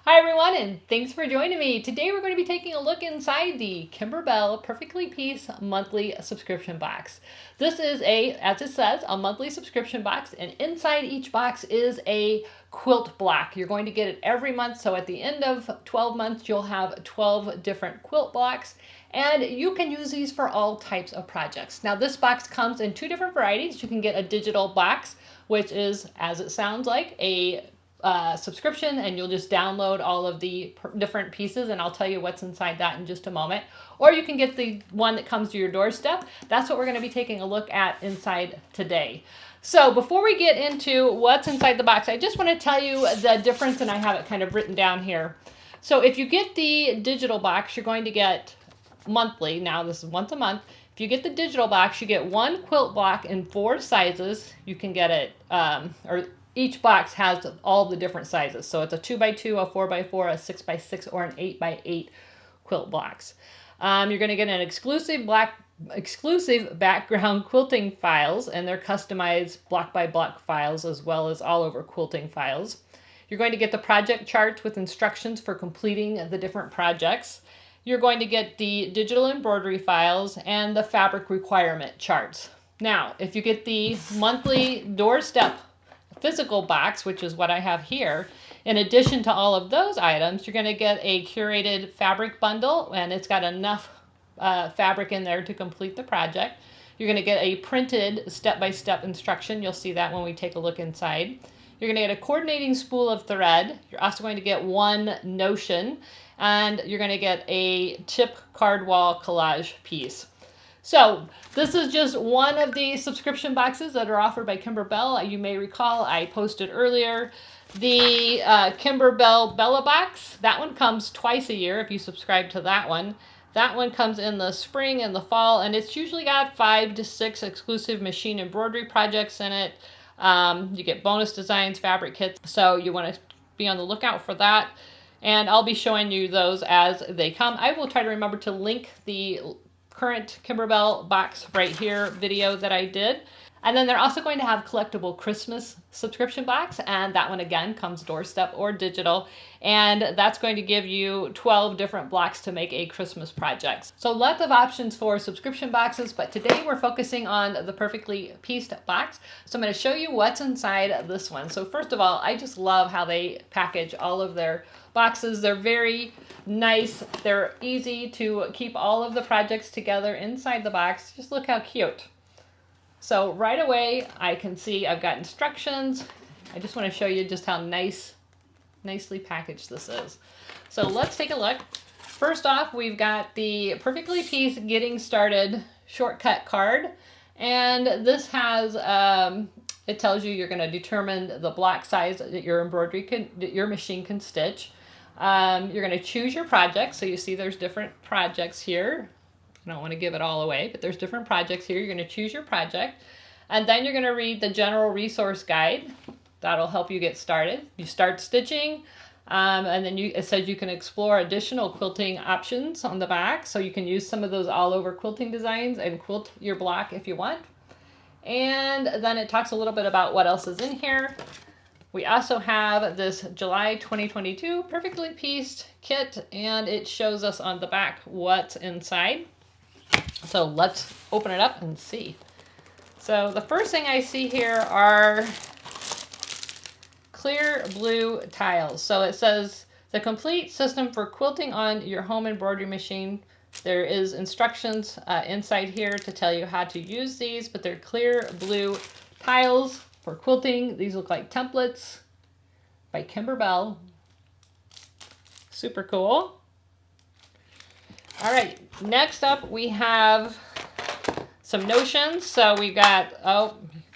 Hi everyone, and thanks for joining me. Today we're going to be taking a look inside the Kimberbell Perfectly Pieced monthly subscription box. This is as it says, a monthly subscription box, and inside each box is a quilt block. You're going to get it every month, so at the end of 12 months you'll have 12 different quilt blocks, and you can use these for all types of projects. Now this box comes in two different varieties. You can get a digital box, which is, as it sounds like, a subscription, and you'll just download all of the different pieces, and I'll tell you what's inside that in just a moment. Or you can get the one that comes to your doorstep. That's what we're going to be taking a look at inside today. So before we get into what's inside the box, I just want to tell you the difference, and I have it kind of written down here. So if you get the digital box, you're going to get monthly. Now this is once a month. If you get the digital box, you get one quilt block in 4 sizes. You can get it, or each box has all the different sizes. So it's a 2x2, a 4x4, a 6x6, or an 8x8 quilt blocks. You're going to get an exclusive background quilting files, and they're customized block by block files as well as all over quilting files. You're going to get the project charts with instructions for completing the different projects. You're going to get the digital embroidery files and the fabric requirement charts. Now, if you get the monthly doorstep physical box, which is what I have here, in addition to all of those items, you're going to get a curated fabric bundle, and it's got enough fabric in there to complete the project. You're going to get a printed step-by-step instruction. You'll see that when we take a look inside. You're going to get a coordinating spool of thread. You're also going to get one notion, and you're going to get a tip card wall collage piece. So this is just one of the subscription boxes that are offered by Kimberbell. You may recall I posted earlier the Kimberbell Bella box. That one comes twice a year if you subscribe to that one. That one comes in the spring and the fall, and it's usually got 5 to 6 exclusive machine embroidery projects in it. You get bonus designs, fabric kits, so you want to be on the lookout for that. And I'll be showing you those as they come. I will try to remember to link the current Kimberbell box right here video that I did. And then they're also going to have collectible Christmas subscription box, and that one again comes doorstep or digital, and that's going to give you 12 different blocks to make a Christmas project. So lots of options for subscription boxes, but today we're focusing on the Perfectly Pieced box. So I'm going to show you what's inside this one. So first of all, I just love how they package all of their boxes. They're very nice. They're easy to keep all of the projects together inside the box. Just look how cute. So right away, I can see I've got instructions. I just want to show you just how nicely packaged this is. So let's take a look. First off, we've got the Perfectly Pieced Getting Started shortcut card. And this has, it tells you you're going to determine the block size that your machine can stitch. You're going to choose your project. So you see there's different projects here. I don't want to give it all away, but there's different projects here. You're going to choose your project, and then you're going to read the general resource guide. That'll help you get started. You start stitching, and then it says you can explore additional quilting options on the back, so you can use some of those all over quilting designs and quilt your block if you want. And then it talks a little bit about what else is in here. We also have this July 2022 Perfectly Pieced kit, and it shows us on the back what's inside. So let's open it up and see. So the first thing I see here are clear blue tiles. So it says the complete system for quilting on your home embroidery machine. There is instructions inside here to tell you how to use these, but they're clear blue tiles for quilting. These look like templates by Kimberbell. Super cool. All right, next up we have some notions. So we got,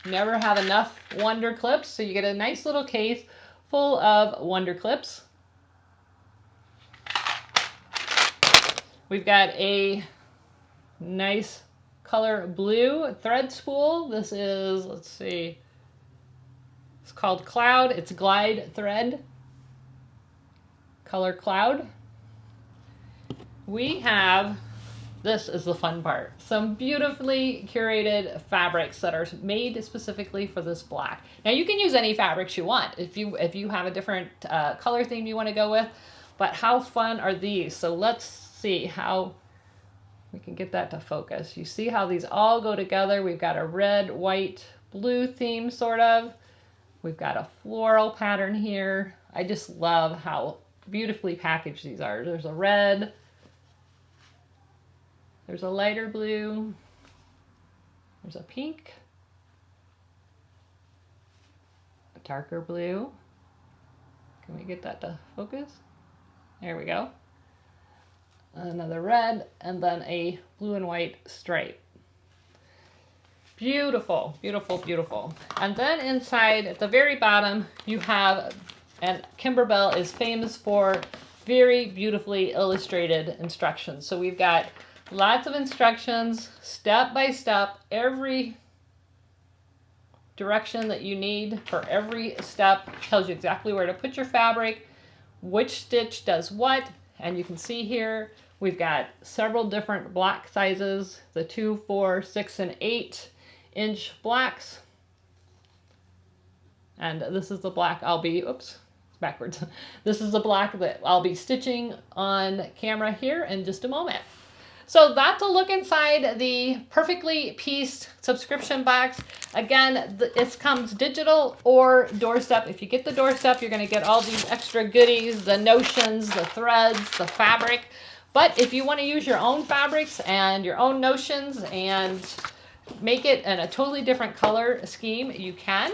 never have enough wonder clips. So you get a nice little case full of wonder clips. We've got a nice color blue thread spool. This is, let's see, it's called Cloud. It's glide thread, color Cloud. We have This is the fun part. Some beautifully curated fabrics that are made specifically for this black. Now you can use any fabrics you want if you have a different color theme you want to go with, but how fun are these? So let's see how we can get that to focus. You see how these all go together? We've got a red, white, blue theme sort of. We've got a floral pattern here. I just love how beautifully packaged these are. There's a red, there's a lighter blue, there's a pink, a darker blue. Can we get that to focus? There we go. Another red, and then a blue and white stripe. Beautiful, beautiful, beautiful. And then inside at the very bottom, you have, and Kimberbell is famous for very beautifully illustrated instructions. So we've got lots of instructions, step by step, every direction that you need for every step. Tells you exactly where to put your fabric, which stitch does what, and you can see here we've got several different block sizes, the 2, 4, 6, and 8-inch blocks. And this is the block I'll be, oops, backwards. This is the block that I'll be stitching on camera here in just a moment. So that's a look inside the perfectly pieced subscription box. Again, it comes digital or doorstep. If you get the doorstep, you're going to get all these extra goodies, the notions, the threads, the fabric. But if you want to use your own fabrics and your own notions and make it in a totally different color scheme, you can.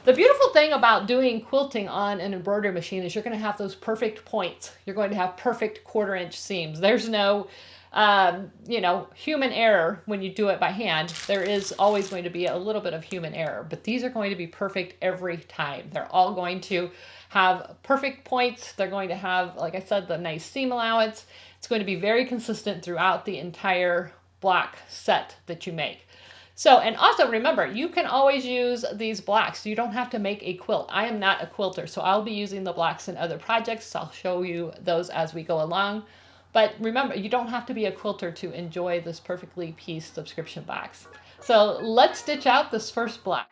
The beautiful thing about doing quilting on an embroidery machine is you're going to have those perfect points. You're going to have perfect 1/4-inch seams. There's no human error when you do it by hand. There is always going to be a little bit of human error, but these are going to be perfect every time. They're all going to have perfect points. They're going to have, like I said, the nice seam allowance. It's going to be very consistent throughout the entire block set that you make. So, and also remember, you can always use these blocks. You don't have to make a quilt. I am not a quilter, so I'll be using the blocks in other projects. I'll show you those as we go along. But remember, you don't have to be a quilter to enjoy this perfectly pieced subscription box. So let's stitch out this first block.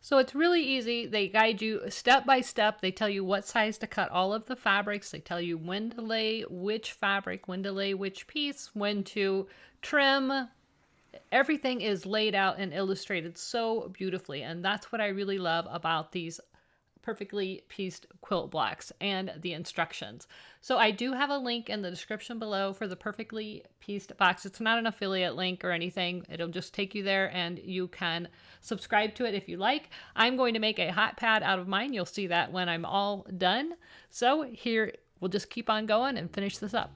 So it's really easy. They guide you step by step. They tell you what size to cut all of the fabrics. They tell you when to lay which fabric, when to lay which piece, when to trim. Everything is laid out and illustrated so beautifully. And that's what I really love about these perfectly pieced quilt blocks and the instructions. So I do have a link in the description below for the perfectly pieced box. It's not an affiliate link or anything. It'll just take you there and you can subscribe to it if you like. I'm going to make a hot pad out of mine. You'll see that when I'm all done. So here, we'll just keep on going and finish this up.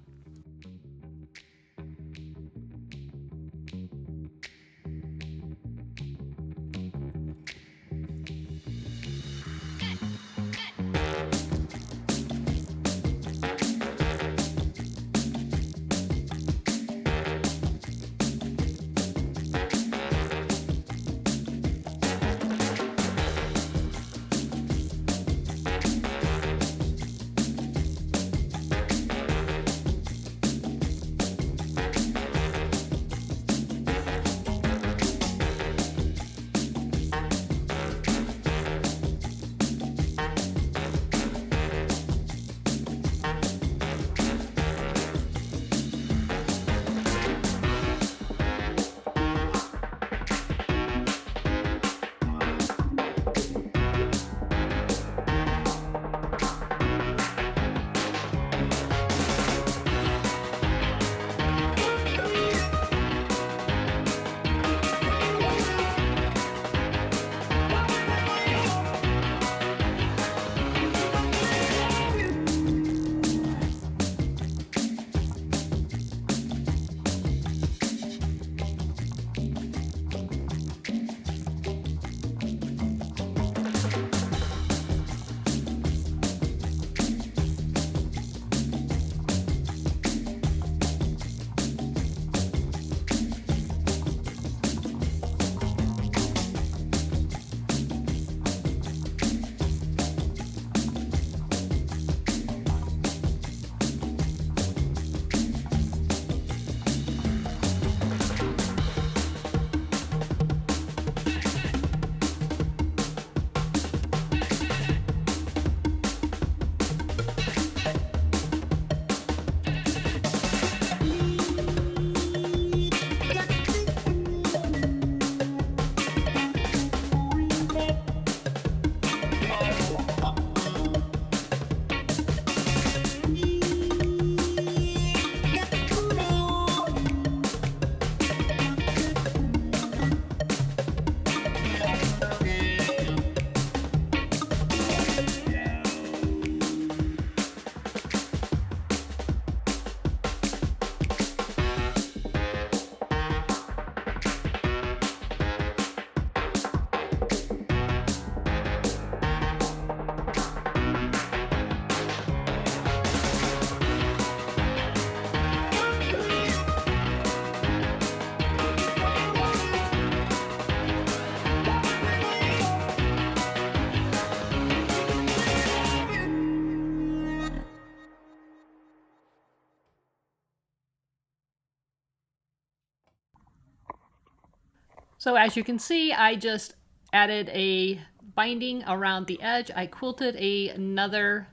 So as you can see, I just added a binding around the edge. I quilted another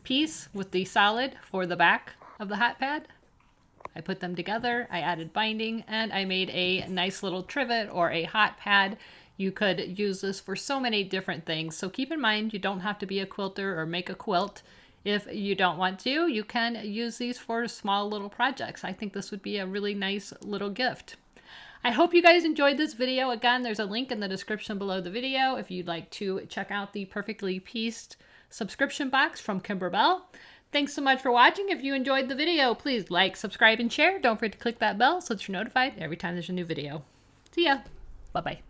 piece with the solid for the back of the hot pad. I put them together, I added binding, and I made a nice little trivet or a hot pad. You could use this for so many different things. So keep in mind, you don't have to be a quilter or make a quilt. If you don't want to, you can use these for small little projects. I think this would be a really nice little gift. I hope you guys enjoyed this video. Again, there's a link in the description below the video if you'd like to check out the perfectly pieced subscription box from Kimberbell. Thanks so much for watching. If you enjoyed the video, please like, subscribe, and share. Don't forget to click that bell so that you're notified every time there's a new video. See ya. Bye-bye.